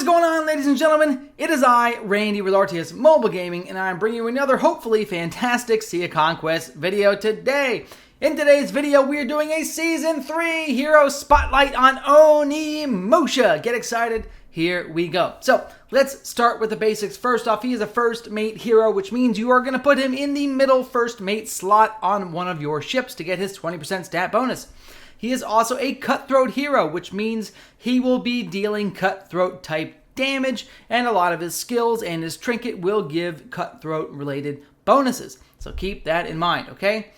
going on, ladies and gentlemen? It is I, Randy with RTS Mobile Gaming, and I'm bringing you another hopefully fantastic Sea of Conquest video today. In today's video, we are doing a Season 3 Hero Spotlight on Oni Musha. Get excited, here we go. So, let's start with the basics. First off, he is a first mate hero, which means you are going to put him in the middle first mate slot on one of your ships to get his 20% stat bonus. He is also a cutthroat hero, which means he will be dealing cutthroat type damage, and a lot of his skills and his trinket will give cutthroat related bonuses. So keep that in mind, okay?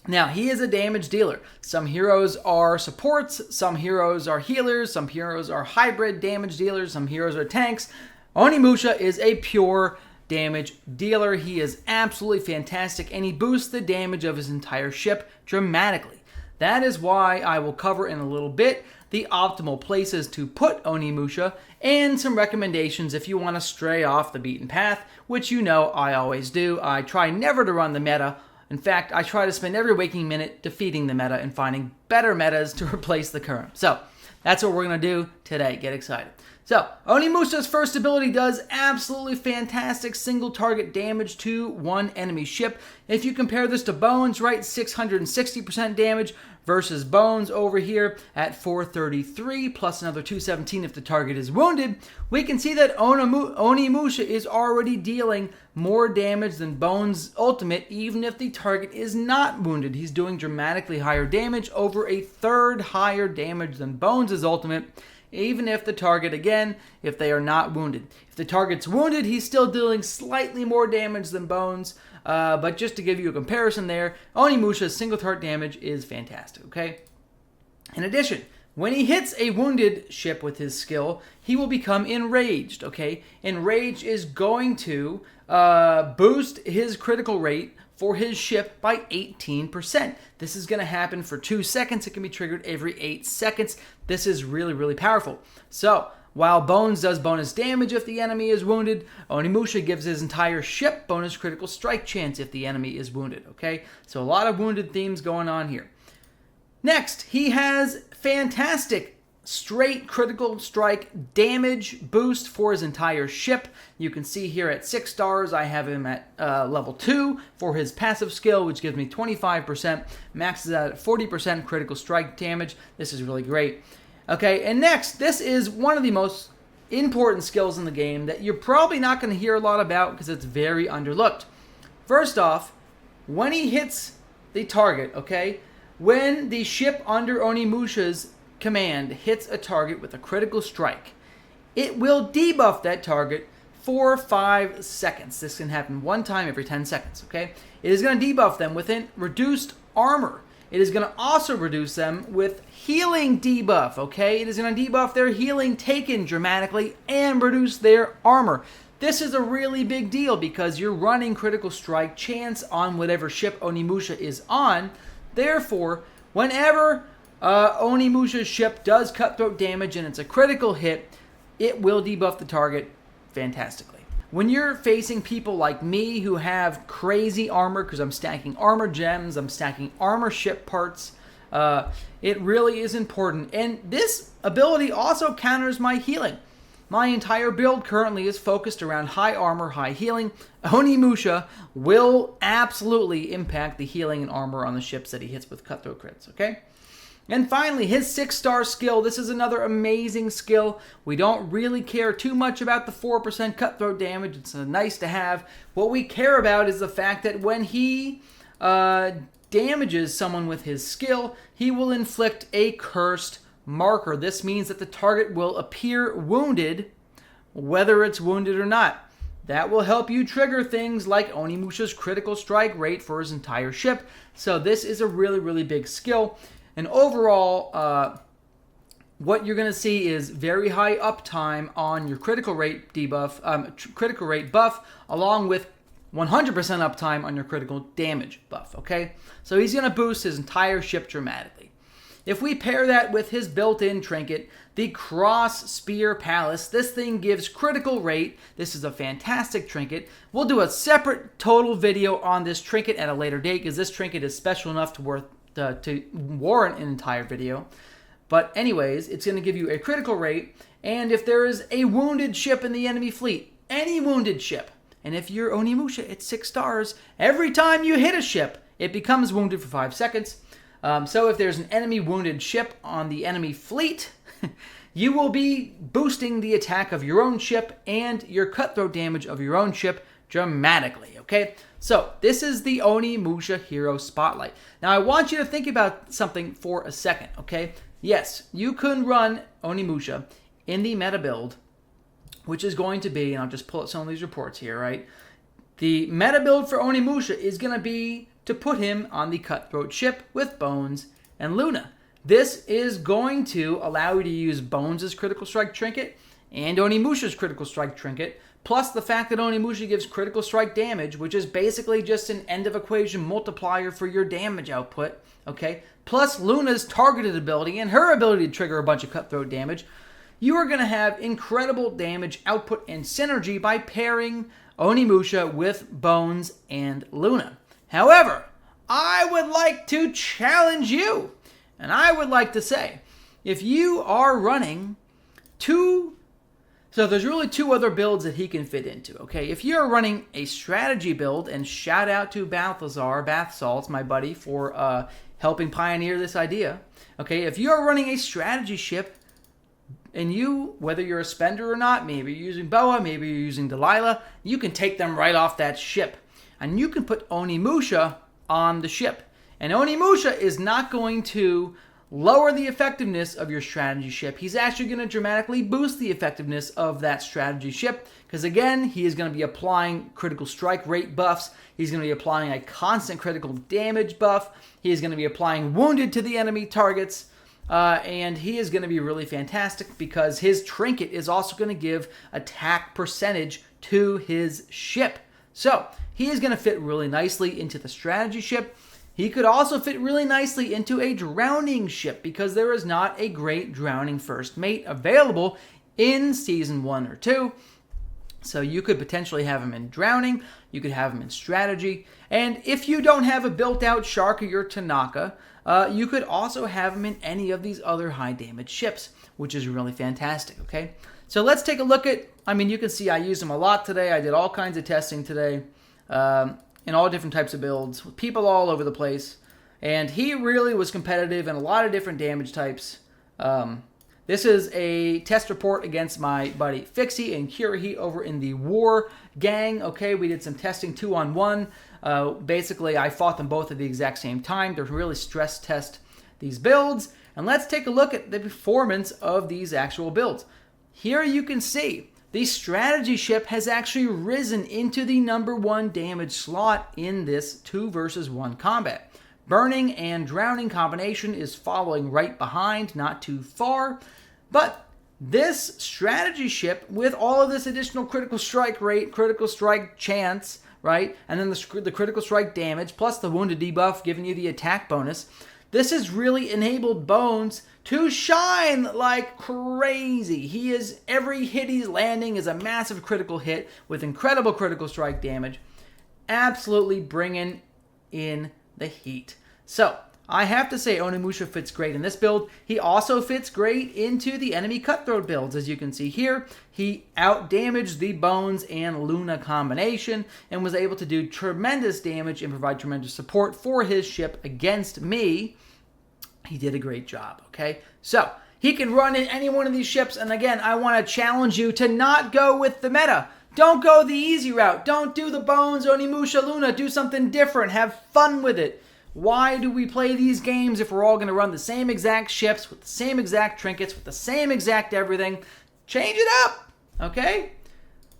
Now, he is a damage dealer. Some heroes are supports, some heroes are healers, some heroes are hybrid damage dealers, some heroes are tanks. Oni Musha is a pure damage dealer. He is absolutely fantastic, and he boosts the damage of his entire ship dramatically. That is why I will cover in a little bit the optimal places to put Oni Musha and some recommendations if you want to stray off the beaten path, which you know I always do. I try never to run the meta. In fact, I try to spend every waking minute defeating the meta and finding better metas to replace the current. So, that's what we're going to do today. Get excited. So, Oni Musha's first ability does absolutely fantastic single target damage to one enemy ship. If you compare this to Bones, right, 660% damage versus Bones over here at 433 plus another 217 if the target is wounded, we can see that Oni Musha is already dealing more damage than Bones' ultimate even if the target is not wounded. He's doing dramatically higher damage, over a third higher damage than Bones' ultimate, even if the target, again, if they are not wounded. If the target's wounded, he's still dealing slightly more damage than Bones, but just to give you a comparison there, Oni Musha's single target damage is fantastic, okay? In addition, when he hits a wounded ship with his skill, he will become enraged, okay? Enraged is going to boost his critical rate for his ship by 18%. This is going to happen for 2 seconds. It can be triggered every 8 seconds. This is really, really powerful. So, while Bones does bonus damage if the enemy is wounded, Oni Musha gives his entire ship bonus critical strike chance if the enemy is wounded, okay? So a lot of wounded themes going on here. Next, he has fantastic straight critical strike damage boost for his entire ship. You can see here at 6 stars, I have him at level 2 for his passive skill, which gives me 25%, maxes out at 40% critical strike damage. This is really great. Okay, and next, this is one of the most important skills in the game that you're probably not going to hear a lot about because it's very underlooked. First off, when he hits the target, okay, when the ship under Oni Musha's command hits a target with a critical strike, it will debuff that target for 5 seconds. This can happen one time every 10 seconds, okay? It is going to debuff them with reduced armor. It is going to also reduce them with healing debuff, okay? It is going to debuff their healing taken dramatically and reduce their armor. This is a really big deal because you're running critical strike chance on whatever ship Oni Musha is on. Therefore, whenever Oni Musha's ship does cutthroat damage and it's a critical hit, it will debuff the target fantastically. When you're facing people like me who have crazy armor, because I'm stacking armor gems, I'm stacking armor ship parts, it really is important. And this ability also counters my healing. My entire build currently is focused around high armor, high healing. Oni Musha will absolutely impact the healing and armor on the ships that he hits with cutthroat crits, okay? And finally, his 6-star skill. This is another amazing skill. We don't really care too much about the 4% cutthroat damage. It's nice to have. What we care about is the fact that when he damages someone with his skill, he will inflict a cursed marker. This means that the target will appear wounded, whether it's wounded or not. That will help you trigger things like Oni Musha's critical strike rate for his entire ship. So this is a really, really big skill. And overall, what you're going to see is very high uptime on your critical rate debuff, critical rate buff, along with 100% uptime on your critical damage buff, okay? So he's going to boost his entire ship dramatically. If we pair that with his built-in trinket, the Cross Spear Palace, this thing gives critical rate. This is a fantastic trinket. We'll do a separate total video on this trinket at a later date because this trinket is special enough to warrant an entire video. But anyways, it's going to give you a critical rate, and if there is a wounded ship in the enemy fleet, any wounded ship, and if you're Oni Musha, it's 6 stars. Every time you hit a ship, it becomes wounded for 5 seconds. So if there's an enemy wounded ship on the enemy fleet, you will be boosting the attack of your own ship and your cutthroat damage of your own ship dramatically, okay? So this is the Oni Musha Hero Spotlight. Now I want you to think about something for a second, okay? Yes, you can run Oni Musha in the meta build, which is going to be, and I'll just pull up some of these reports here, right? The meta build for Oni Musha is going to be to put him on the cutthroat ship with Bones and Luna. This is going to allow you to use Bones' critical strike trinket and Oni Musha's critical strike trinket, plus the fact that Oni Musha gives critical strike damage, which is basically just an end of equation multiplier for your damage output, okay? Plus Luna's targeted ability and her ability to trigger a bunch of cutthroat damage. You are going to have incredible damage output and synergy by pairing Oni Musha with Bones and Luna. However, I would like to challenge you, and I would like to say, if you are running so there's really 2 other builds that he can fit into, okay? If you're running a strategy build, and shout out to Balthazar, Bath Salts, my buddy, for helping pioneer this idea, okay? If you're running a strategy ship, and you, whether you're a spender or not, maybe you're using Boa, maybe you're using Delilah, you can take them right off that ship. And you can put Oni Musha on the ship. And Oni Musha is not going to lower the effectiveness of your strategy ship. He's actually going to dramatically boost the effectiveness of that strategy ship. Because again, he is going to be applying critical strike rate buffs. He's going to be applying a constant critical damage buff. He is going to be applying wounded to the enemy targets. And he is going to be really fantastic because his trinket is also going to give attack percentage to his ship. So he is going to fit really nicely into the strategy ship. He could also fit really nicely into a drowning ship because there is not a great drowning first mate available in Season 1 or 2. So you could potentially have him in drowning, you could have him in strategy, and if you don't have a built-out Sharky or Tanaka, you could also have him in any of these other high-damage ships, which is really fantastic, okay? So let's take a look at, you can see I used him a lot today. I did all kinds of testing today in all different types of builds, with people all over the place, and he really was competitive in a lot of different damage types. This is a test report against my buddy Fixie and Kirahi over in the War Gang. Okay, we did some testing 2-on-1. Basically, I fought them both at the exact same time to really stress test these builds. And let's take a look at the performance of these actual builds. Here you can see the strategy ship has actually risen into the #1 damage slot in this 2 versus 1 combat. Burning and drowning combination is following right behind, not too far. But this strategy ship, with all of this additional critical strike rate, critical strike chance, right, and then the critical strike damage, plus the wounded debuff giving you the attack bonus, this has really enabled Bones to shine like crazy. Every hit he's landing is a massive critical hit with incredible critical strike damage. Absolutely bringing in the heat. So, I have to say Oni Musha fits great in this build. He also fits great into the enemy cutthroat builds. As you can see here, he out-damaged the Bones and Luna combination and was able to do tremendous damage and provide tremendous support for his ship against me. He did a great job, okay? So, he can run in any one of these ships, and again, I want to challenge you to not go with the meta. Don't go the easy route. Don't do the Bones, Oni Musha, Luna. Do something different. Have fun with it. Why do we play these games if we're all going to run the same exact ships with the same exact trinkets, with the same exact everything? Change it up, okay?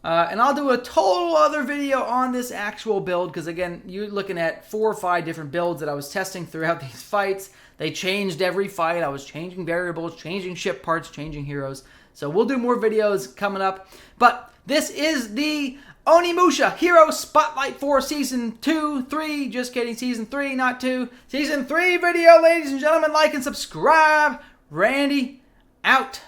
And I'll do a total other video on this actual build because, again, you're looking at 4 or 5 different builds that I was testing throughout these fights. They changed every fight. I was changing variables, changing ship parts, changing heroes. So we'll do more videos coming up. But this is the Oni Musha Hero Spotlight for Season 2, 3, just kidding, Season 3, not 2. Season 3 video, ladies and gentlemen. Like and subscribe. Randy, out.